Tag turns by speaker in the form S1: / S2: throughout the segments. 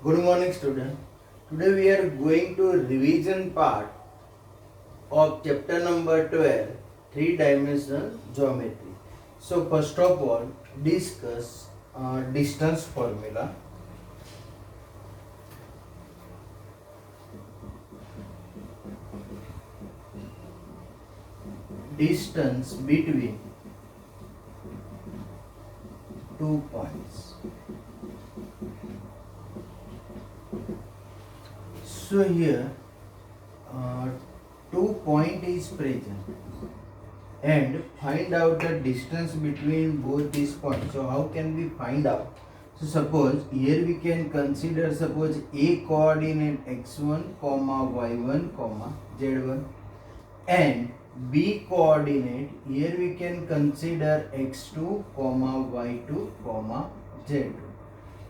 S1: Good morning, student. Today we are going to revision part of chapter number 12, three-dimensional geometry. So first of all, discuss distance formula. Distance between two points. So here, 2 point is present and find out the distance between both these points. So how can we find out? So suppose here we can consider suppose a coordinate x1 comma y1 comma z1 and b coordinate here we can consider x2 comma y2 comma z2.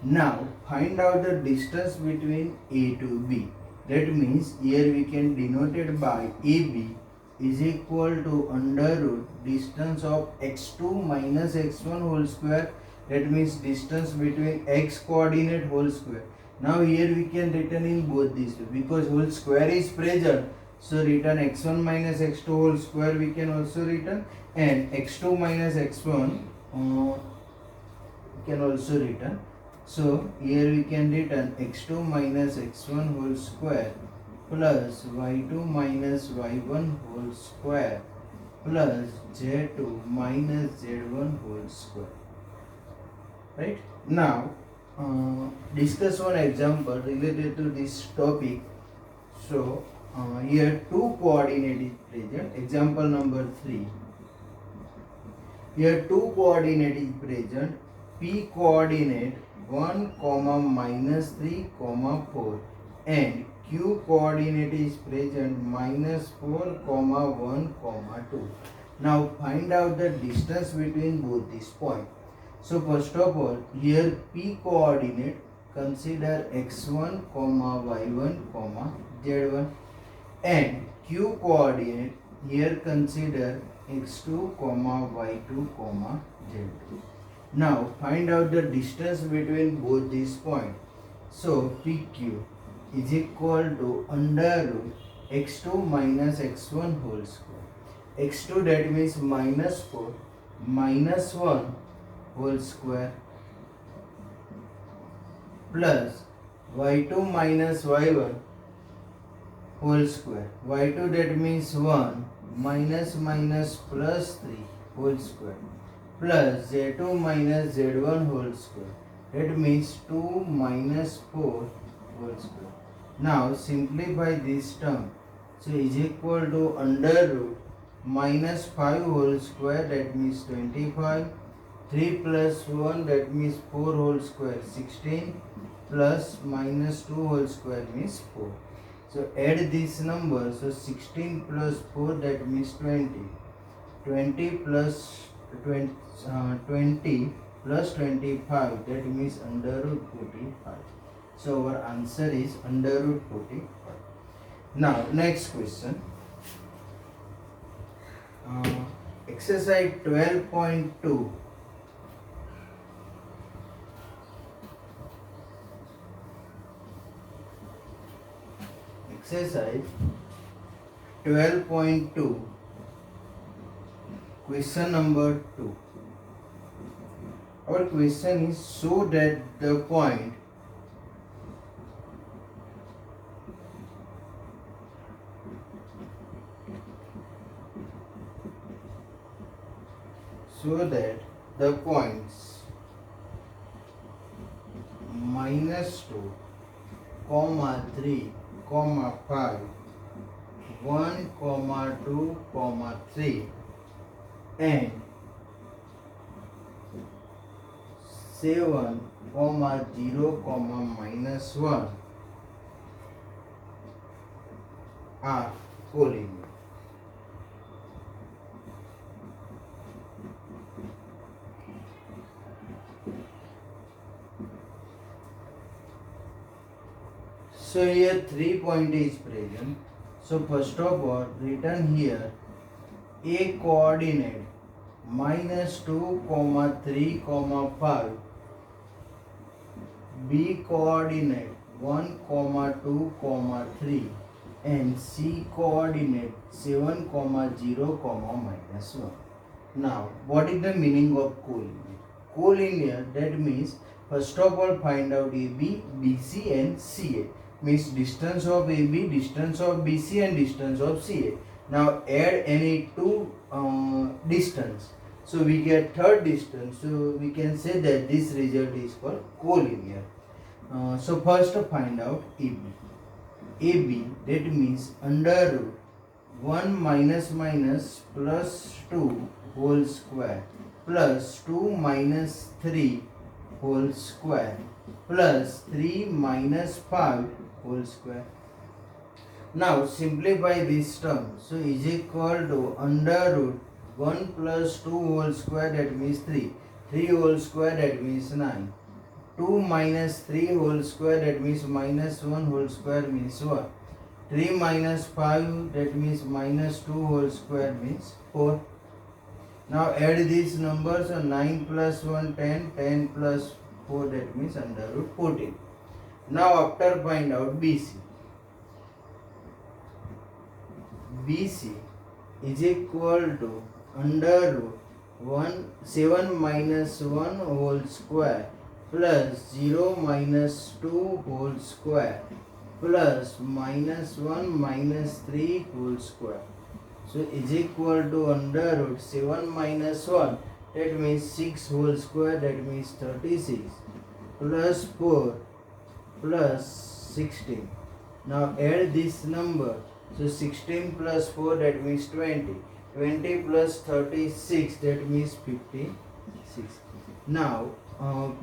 S1: Now find out the distance between a to b. That means here we can denote it by AB is equal to under root distance of x2 minus x1 whole square. That means distance between x coordinate whole square. Now here we can written in both these two because whole square is present. So written x1 minus x2 whole square we can also written, and x2 minus x1 we can also written. So here we can written x2 minus x1 whole square plus y2 minus y1 whole square plus z2 minus z1 whole square. Right? Now discuss one example related to this topic. So here two coordinate is present. Example number 3. Here two coordinate is present. P coordinate 1 comma minus 3 comma 4 and Q coordinate is present minus 4 comma 1 comma 2. Now find out the distance between both these points. So first of all here P coordinate consider x1 comma y1 comma z1 and Q coordinate here consider x2 comma y2 comma z2. Now find out the distance between both these points. So PQ is equal to under root x2 minus x1 whole square. x2 that means minus 4 minus 1 whole square plus y2 minus y1 whole square. y2 that means 1 minus minus plus 3 whole square plus z2 minus z1 whole square. That means 2 minus 4 whole square. Now simplify this term. So is equal to under root minus 5 whole square that means 25. 3 plus 1 that means 4 whole square 16 plus minus 2 whole square means 4. So add this number. So 16 plus 4 that means 20. 20 plus 20 plus 25 that means under root 45. So our answer is under root 45. Now next question. Exercise 12.2. Exercise 12.2. Question number 2. Our question is show that the point points minus 2 comma 3 comma 5 1 comma 2 comma 3 and 7 comma 0 comma minus 1 are collinear. So here 3 point is present. So first of all written here a coordinate -2, 3, 5, b coordinate 1 comma 2 comma 3 and C coordinate 7 comma 0 comma minus 1. Now what is the meaning of collinear? Collinear, that means first of all find out AB, BC and CA. Means distance of AB, distance of BC and distance of CA. Now add any two distance, so we get third distance, so we can say that this result is called collinear. So first find out AB. AB, that means under root 1 minus minus plus 2 whole square plus 2 minus 3 whole square plus 3 minus 5 whole square. Now simplify this term. So is equal to under root 1 plus 2 whole square, that means 3. 3 whole square, that means 9. 2 minus 3 whole square, that means minus 1 whole square means 1. 3 minus 5, that means minus 2 whole square means 4. Now add these numbers. So 9 plus 1 10, 10 plus 4, that means under root 14. Now after find out BC. BC is equal to under root 7 minus 1 whole square plus 0 minus 2 whole square plus minus 1 minus 3 whole square. So is equal to under root 7 minus 1, that means 6 whole square, that means 36 plus 4 plus 16. Now add this number. So 16 plus 4, that means 20. 20 plus 36, that means 56. Now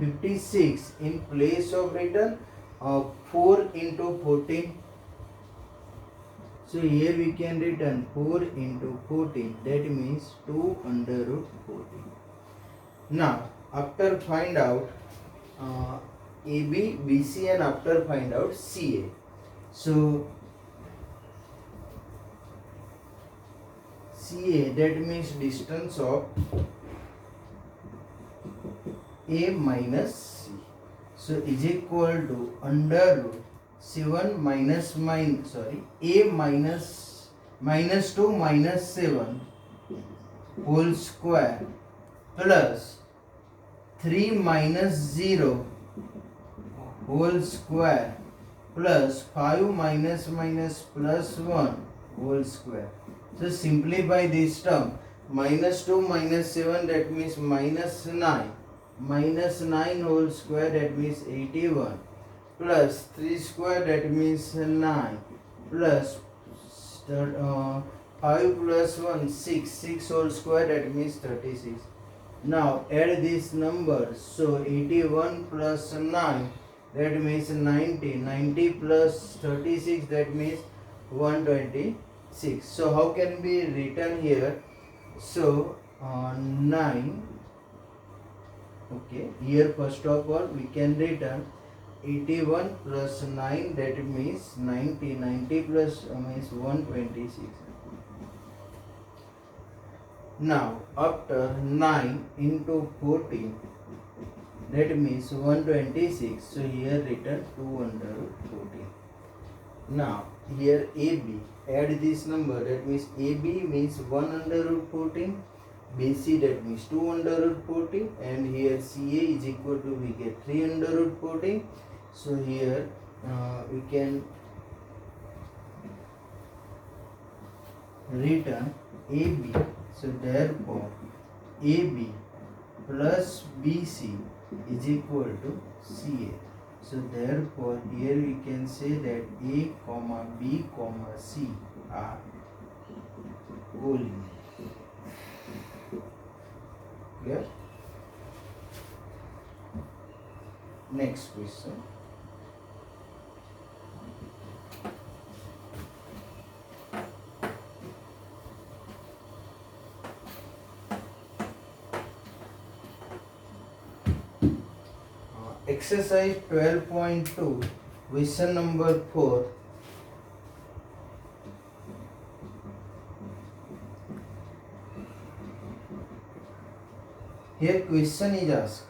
S1: 56 in place of written 4 into 14. So here we can written 4 into 14, that means 2 under root 14. Now after find out AB, BC and after find out CA. So CA, that means distance of A minus C. So is equal to under root 7 minus A minus 2 minus 7 whole square plus 3 minus 0 whole square plus 5 minus plus 1 whole square. So simplify this term. Minus 2 minus 7, that means minus 9. Minus 9 whole square, that means 81. Plus 3 square, that means 9. Plus 5 plus 1, 6. 6 whole square, that means 36. Now add these numbers. So 81 plus 9, that means 90. 90 plus 36, that means 126. So how can be written here? So 9. Okay, here first of all we can return 81 plus 9, that means 90. 90 plus means 126. Now after 9 into 14, that means 126. So here written 2 under 14. Now here AB, add this number, that means AB means 1 under root 14, BC that means 2 under root 14, and here CA is equal to, we get 3 under root 14. So here we can written AB. So therefore AB plus BC is equal to CA. So therefore here we can say that A comma B comma C are collinear. Clear? Next question. Exercise 12.2, question number 4. Here question is asked,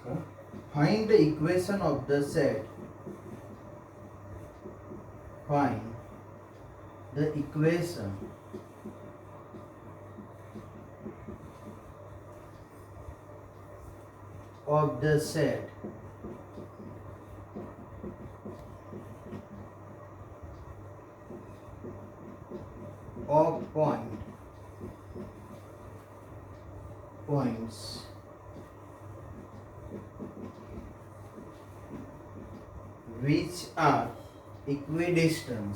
S1: find the equation of the set find the equation of the set of points which are equidistant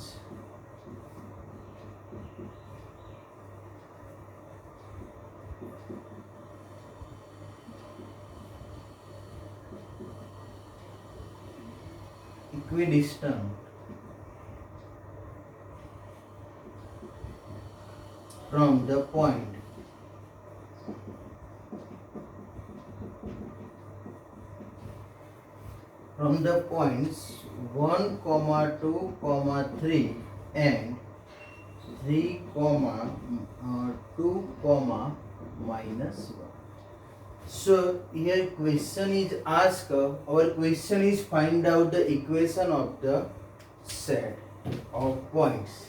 S1: from the points 1, 2, 3 and 3, 2, minus 1. So here question is asked, our question is find out the equation of the set of points,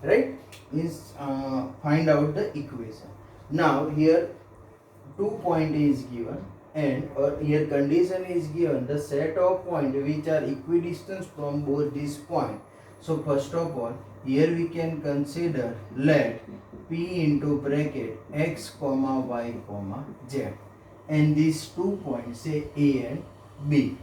S1: right? Means find out the equation. Now here 2 point is given and here condition is given the set of points which are equidistant from both these points. So first of all here we can consider let p into bracket x comma y comma z and these 2 points say A and B.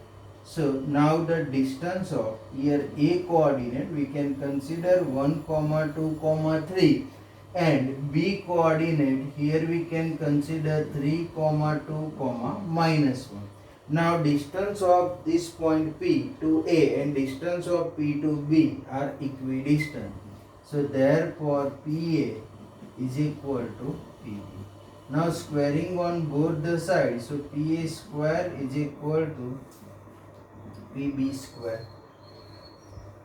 S1: So now the distance of here A coordinate we can consider 1, 2, 3 and B coordinate here we can consider 3, 2, minus 1. Now distance of this point P to A and distance of P to B are equidistant. So therefore PA is equal to PB. Now squaring on both the sides, so PA square is equal to PB square.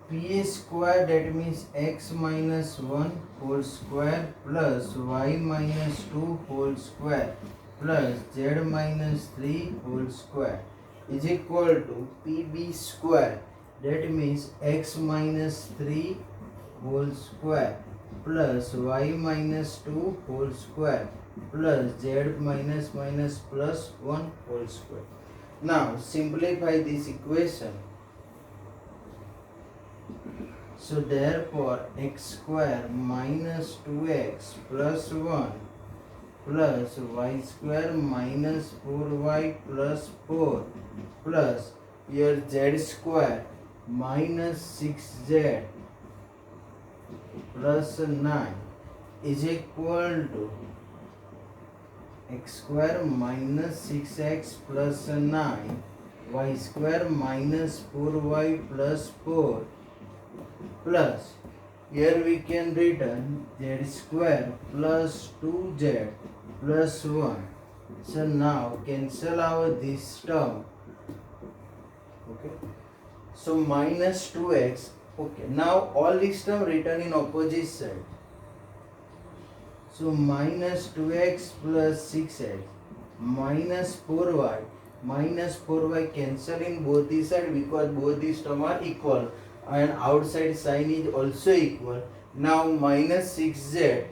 S1: PA square that means x minus 1 whole square plus y minus 2 whole square plus z minus 3 whole square is equal to PB square that means x minus 3 whole square plus y minus 2 whole square plus z minus plus 1 whole square. Now simplify this equation. So therefore x square minus 2x plus 1 plus y square minus 4y plus 4 plus here z square minus 6z plus 9 is equal to x square minus 6x plus 9 y square minus 4y plus 4 plus here we can written z square plus 2z plus 1. So now cancel out this term. Okay. So minus 2x. Okay. Now all this term written in opposite side. So minus 2x plus 6x minus 4y cancel in both these sides because both these terms are equal and outside sign is also equal. Now minus 6z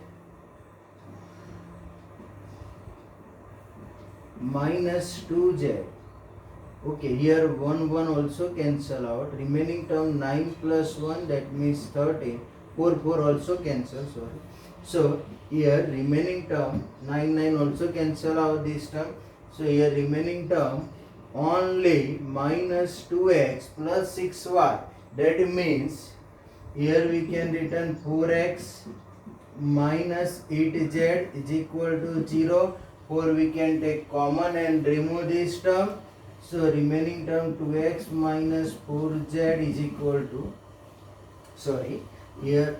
S1: minus 2z. Okay, here 1 also cancel out. Remaining term 9 plus 1 that means 13. 4 also cancel, sorry. So here remaining term 9 also cancel out this term. So here remaining term only minus 2x plus 6y. That means here we can written 4x minus 8z is equal to 0. 4 we can take common and remove this term. So remaining term 2x minus 4z is equal to, sorry, here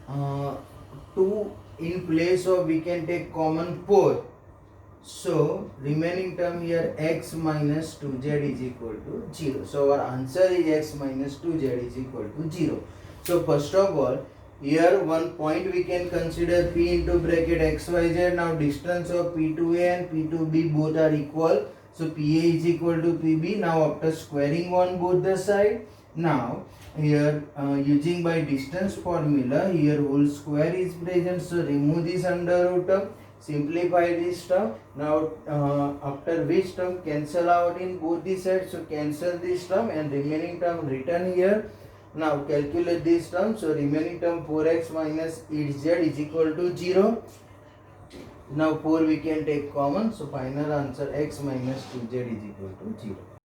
S1: 2 in place of we can take common 4. So remaining term here x minus 2z is equal to 0. So our answer is x minus 2z is equal to 0. So first of all here one point we can consider p into bracket xyz. Now distance of p to a and p to b both are equal. So pa is equal to pb. Now after squaring on both the side Now here using by distance formula, here whole square is present, so remove this under root term, simplify this term. Now after which term cancel out in both the sides, so cancel this term and remaining term written here. Now calculate this term, so remaining term 4x minus 8z is equal to 0. Now 4 we can take common, so final answer x minus 2z is equal to 0.